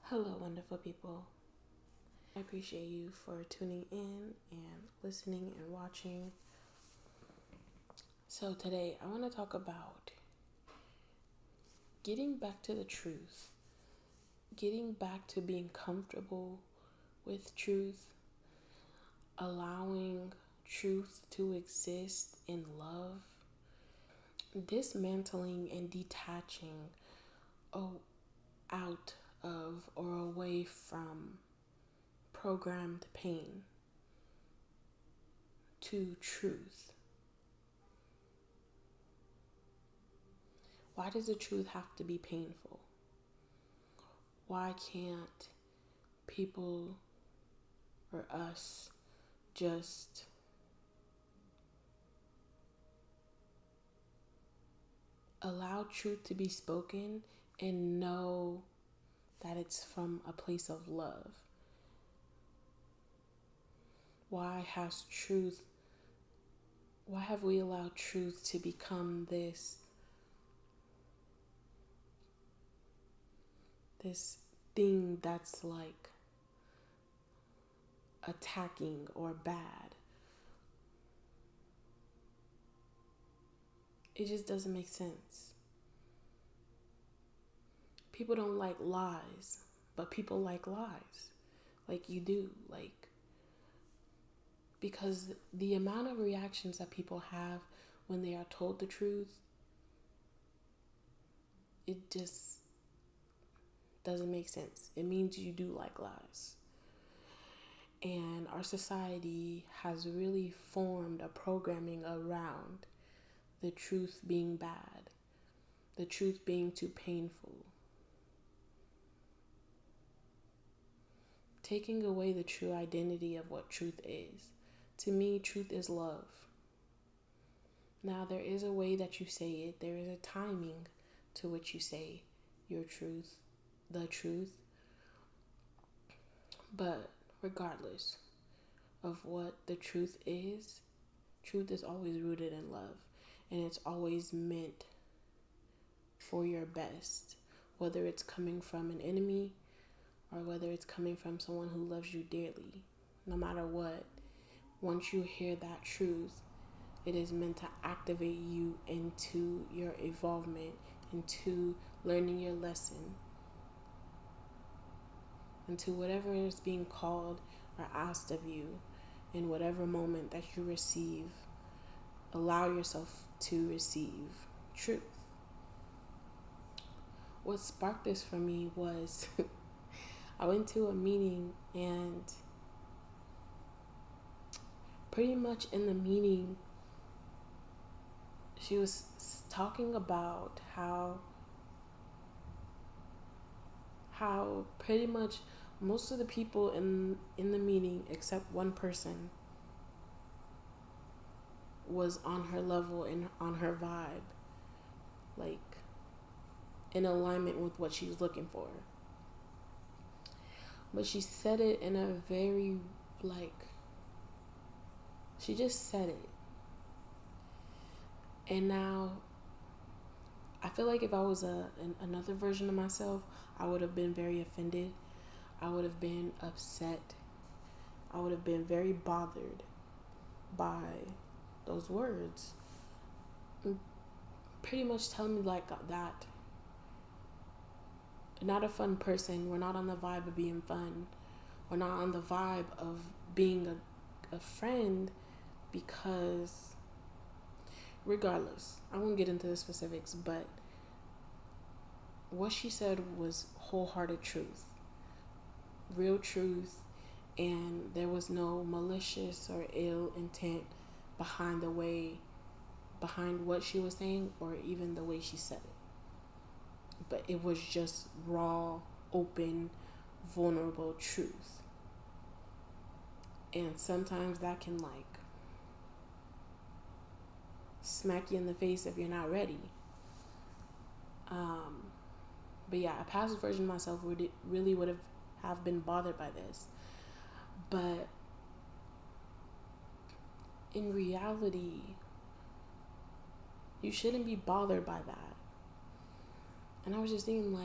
Hello, wonderful people. I appreciate you for tuning in and listening and watching. So, today I want to talk about getting back to the truth, getting back to being comfortable with truth, allowing truth to exist in love, dismantling and detaching out of or away from programmed pain to truth. Why does the truth have to be painful? Why can't people or us just allow truth to be spoken and know that it's from a place of love? Why have we allowed truth to become this thing that's like attacking or bad? It just doesn't make sense. People don't like lies, but people like lies. Like you do. Because the amount of reactions that people have when they are told the truth, it just doesn't make sense. It means you do like lies. And our society has really formed a programming around the truth being bad, the truth being too painful. Taking away the true identity of what truth is. To me, truth is love. Now, there is a way that you say it. There is a timing to which you say your truth, the truth. But regardless of what the truth is always rooted in love. And it's always meant for your best. Whether it's coming from an enemy or whether it's coming from someone who loves you dearly. No matter what, once you hear that truth, it is meant to activate you into your evolvement, into learning your lesson, into whatever is being called or asked of you in whatever moment that you receive. Allow yourself to receive truth. What sparked this for me was I went to a meeting, and pretty much in the meeting she was talking about how pretty much most of the people in the meeting except one person was on her level and on her vibe, like in alignment with what she's looking for. But she said it in a very she just said it. And now I feel like if I was another version of myself, I would have been very offended. I would have been upset. I would have been very bothered by those words. Pretty much telling me like that. Not a fun person. We're not on the vibe of being fun. We're not on the vibe of being a friend, because regardless, I won't get into the specifics, but what she said was wholehearted truth, real truth, and there was no malicious or ill intent behind what she was saying, or even the way she said it. But it was just raw, open, vulnerable truth. And sometimes that can smack you in the face if you're not ready. But yeah, a past version of myself really would have been bothered by this. But in reality, you shouldn't be bothered by that. And I was just thinking,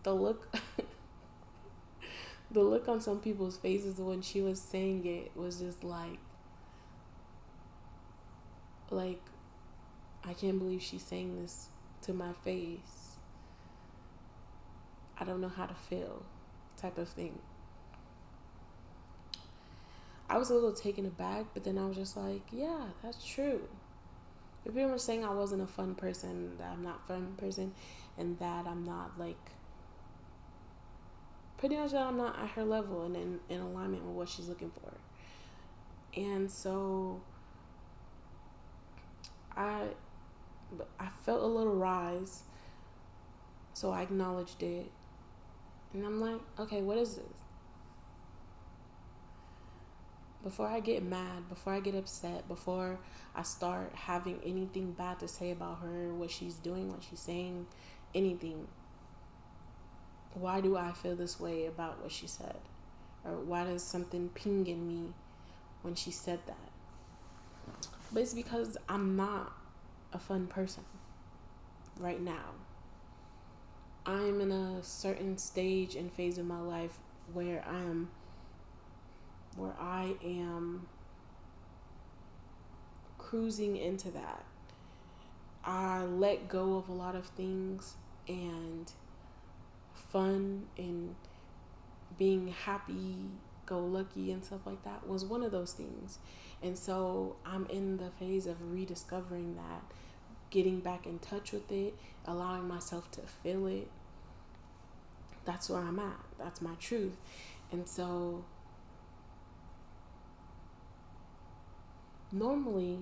the look the look on some people's faces when she was saying it was just like I can't believe she's saying this to my face. I don't know how to feel, type of thing. I was a little taken aback, but then I was just like, yeah, that's true. If people were saying I wasn't a fun person, that I'm not a fun person, and that I'm not like, pretty much that I'm not at her level and in alignment with what she's looking for. And so I felt a little rise, so I acknowledged it. And I'm like, okay, what is this? Before I get mad, before I get upset, before I start having anything bad to say about her, what she's doing, what she's saying, anything, why do I feel this way about what she said? Or why does something ping in me when she said that? But it's because I'm not a fun person right now. I'm in a certain stage and phase of my life where I am cruising into that. I let go of a lot of things, and fun and being happy go lucky and stuff like that was one of those things. And so I'm in the phase of rediscovering that, getting back in touch with it, allowing myself to feel it. That's where I'm at. That's my truth. And so normally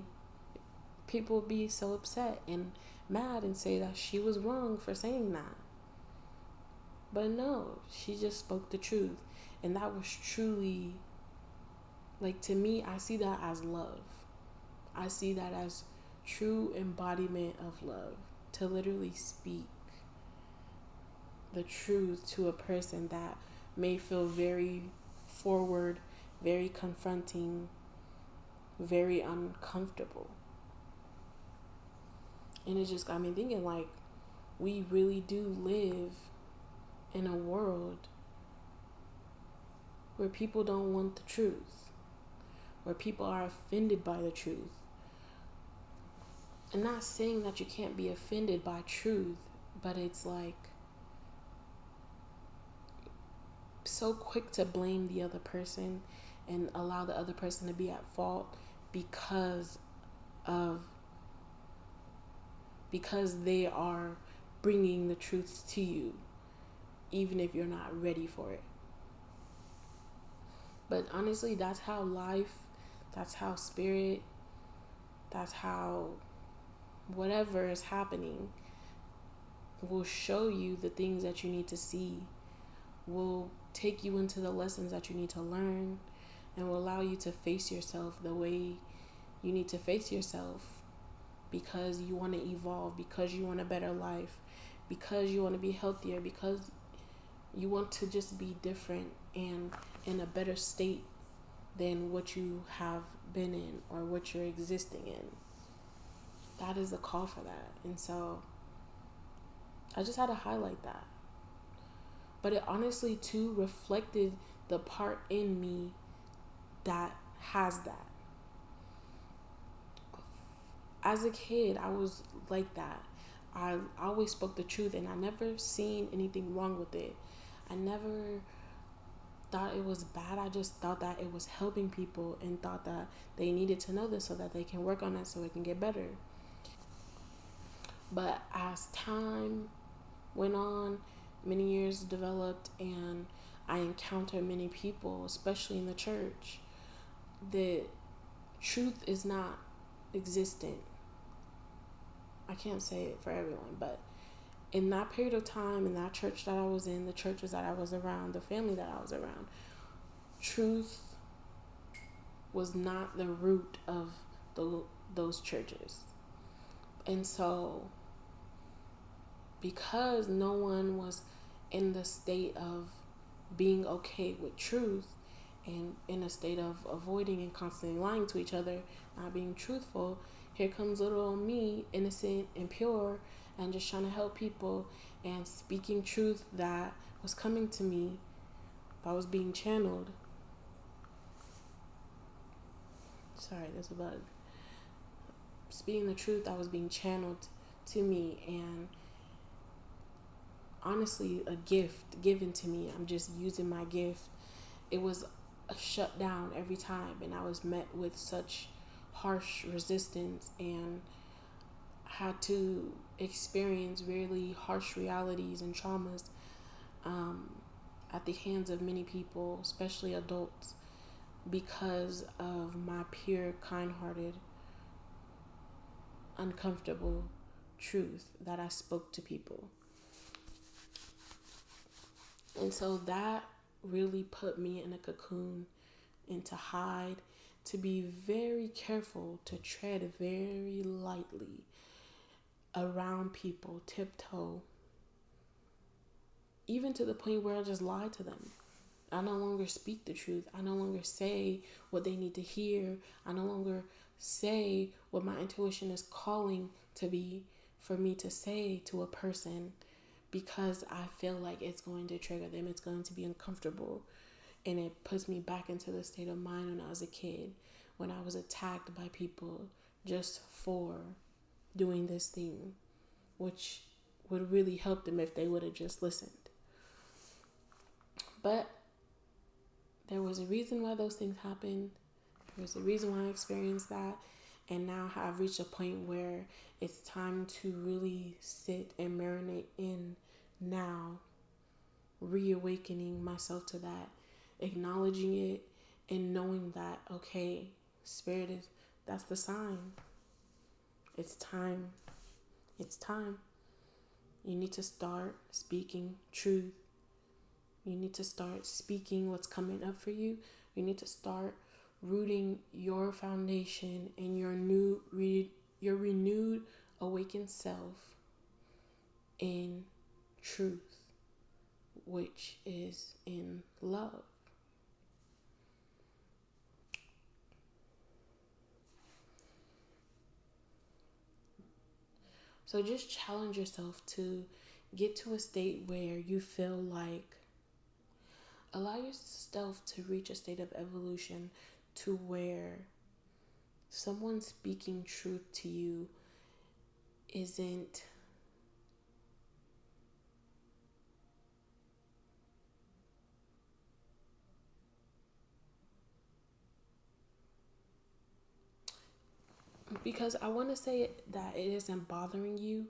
people would be so upset and mad and say that she was wrong for saying that. But no, she just spoke the truth. And that was truly, like, to me, I see that as love. I see that as true embodiment of love, to literally speak the truth to a person that may feel very forward, very confronting, very uncomfortable. And it just got me thinking, like, we really do live in a world where people don't want the truth, where people are offended by the truth. I'm not saying that you can't be offended by truth, but it's like so quick to blame the other person and allow the other person to be at fault because they are bringing the truth to you, even if you're not ready for it. But honestly, that's how life, that's how spirit, that's how whatever is happening will show you the things that you need to see, will take you into the lessons that you need to learn, and will allow you to face yourself the way you need to face yourself, because you want to evolve, because you want a better life, because you want to be healthier, because you want to just be different and in a better state than what you have been in or what you're existing in. That is a call for that. And so I just had to highlight that. But it honestly too reflected the part in me that has that. As a kid, I was like that. I always spoke the truth, and I never seen anything wrong with it. I never thought it was bad. I just thought that it was helping people and thought that they needed to know this so that they can work on it so it can get better. But as time went on, many years developed, and I encountered many people, especially in the church, that truth is not existent. I can't say it for everyone, but in that period of time, in that church that I was in, the churches that I was around, the family that I was around, truth was not the root of those churches. And so, because no one was in the state of being okay with truth and in a state of avoiding and constantly lying to each other, not being truthful, here comes little old me, innocent and pure, and just trying to help people and speaking truth that was coming to me, that was being channeled. Sorry, there's a bug. Speaking the truth that was being channeled to me, and honestly, a gift given to me. I'm just using my gift. It was a shut down every time, and I was met with such harsh resistance and had to experience really harsh realities and traumas at the hands of many people, especially adults, because of my pure, kind-hearted, uncomfortable truth that I spoke to people. And so that really put me in a cocoon and to hide, to be very careful, to tread very lightly around people, tiptoe, even to the point where I just lied to them. I no longer speak the truth. I no longer say what they need to hear. I no longer say what my intuition is calling to be for me to say to a person, because I feel like it's going to trigger them. It's going to be uncomfortable. And it puts me back into the state of mind when I was a kid, when I was attacked by people just for doing this thing, which would really help them if they would have just listened. But there was a reason why those things happened. There was a reason why I experienced that. And now I've reached a point where it's time to really sit and marinate in now, reawakening myself to that, acknowledging it, and knowing that, okay, spirit is, that's the sign. It's time. It's time. You need to start speaking truth. You need to start speaking what's coming up for you. You need to start rooting your foundation and your renewed, awakened self in truth, which is in love. So just challenge yourself to get to a state where you feel like, allow yourself to reach a state of evolution to where someone speaking truth to you isn't because I want to say that it isn't bothering you,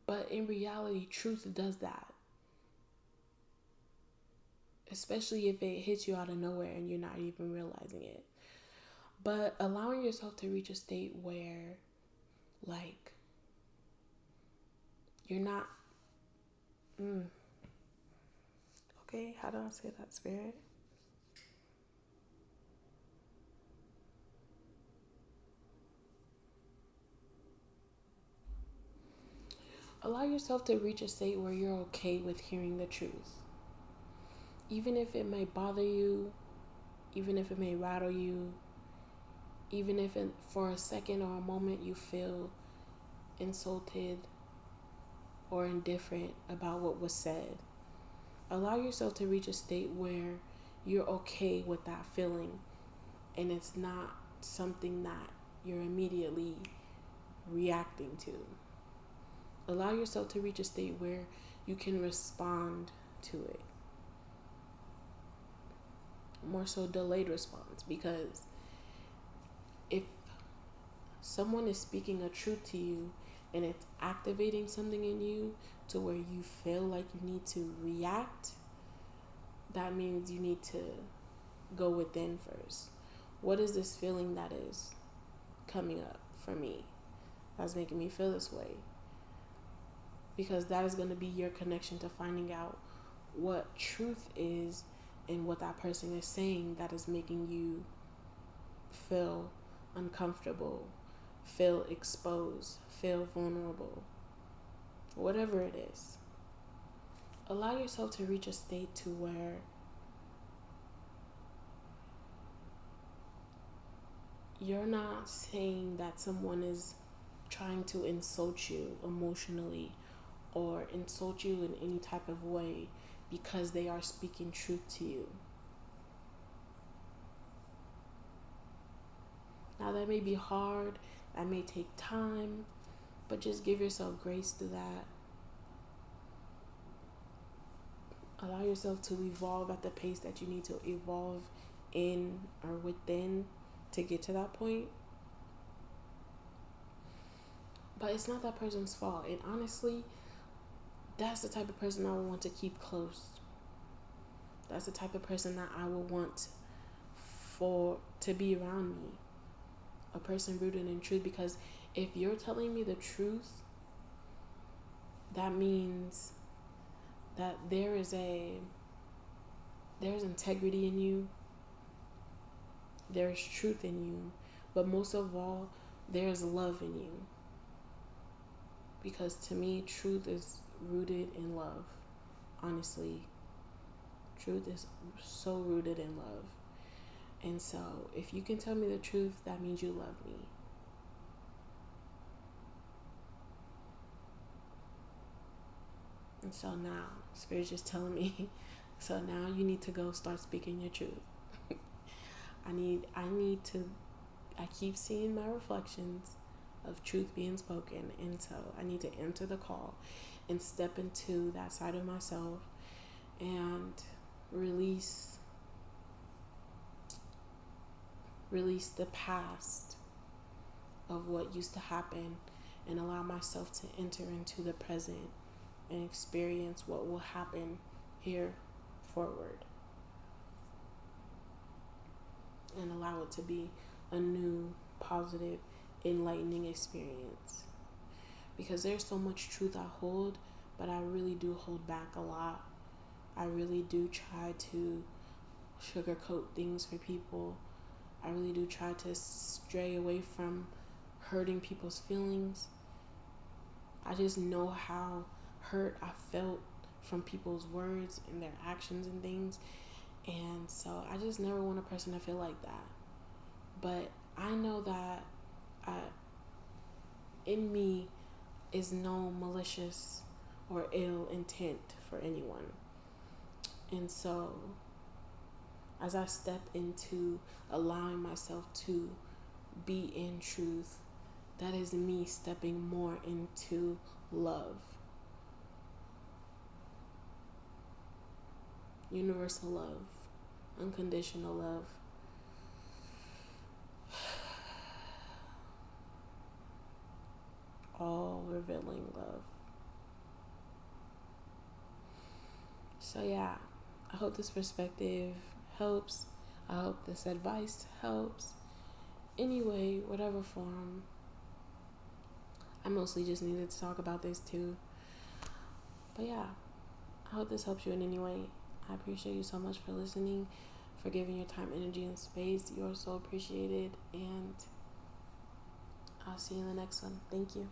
but in reality, truth does that. Especially if it hits you out of nowhere and you're not even realizing it. But allowing yourself to reach a state where, like, you're not. Okay, how do I say that, spirit? Allow yourself to reach a state where you're okay with hearing the truth. Even if it may bother you, even if it may rattle you, even if for a second or a moment you feel insulted or indifferent about what was said. Allow yourself to reach a state where you're okay with that feeling and it's not something that you're immediately reacting to. Allow yourself to reach a state where you can respond to it. More so delayed response, because if someone is speaking a truth to you and it's activating something in you to where you feel like you need to react, that means you need to go within first. What is this feeling that is coming up for me that's making me feel this way? Because that is going to be your connection to finding out what truth is and what that person is saying that is making you feel uncomfortable, feel exposed, feel vulnerable, whatever it is. Allow yourself to reach a state to where you're not saying that someone is trying to insult you emotionally or insult you in any type of way because they are speaking truth to you. Now, that may be hard, that may take time, but just give yourself grace to that. Allow yourself to evolve at the pace that you need to evolve in or within to get to that point. But it's not that person's fault. And honestly, that's the type of person I would want to keep close. That's the type of person that I would want to be around me. A person rooted in truth. Because if you're telling me the truth, that means that there's integrity in you. There's truth in you. But most of all, there's love in you. Because to me, truth is rooted in love. Honestly, truth is so rooted in love. And so, if you can tell me the truth, that means you love me. And so now, Spirit's just telling me, so now you need to go start speaking your truth. I keep seeing my reflections of truth being spoken, and so I need to answer the call and step into that side of myself and release the past of what used to happen and allow myself to enter into the present and experience what will happen here forward, and allow it to be a new, positive, enlightening experience. Because there's so much truth I hold, but I really do hold back a lot. I really do try to sugarcoat things for people. I really do try to stray away from hurting people's feelings. I just know how hurt I felt from people's words and their actions and things. And so I just never want a person to feel like that. But I know that in me is no malicious or ill intent for anyone. And so as I step into allowing myself to be in truth, that is me stepping more into love. Universal love. Unconditional love. All revealing love. So yeah, I hope this perspective helps. I hope this advice helps. Anyway, whatever form. I mostly just needed to talk about this too. But yeah, I hope this helps you in any way. I appreciate you so much for listening, for giving your time, energy, and space. You are so appreciated, and I'll see you in the next one. Thank you.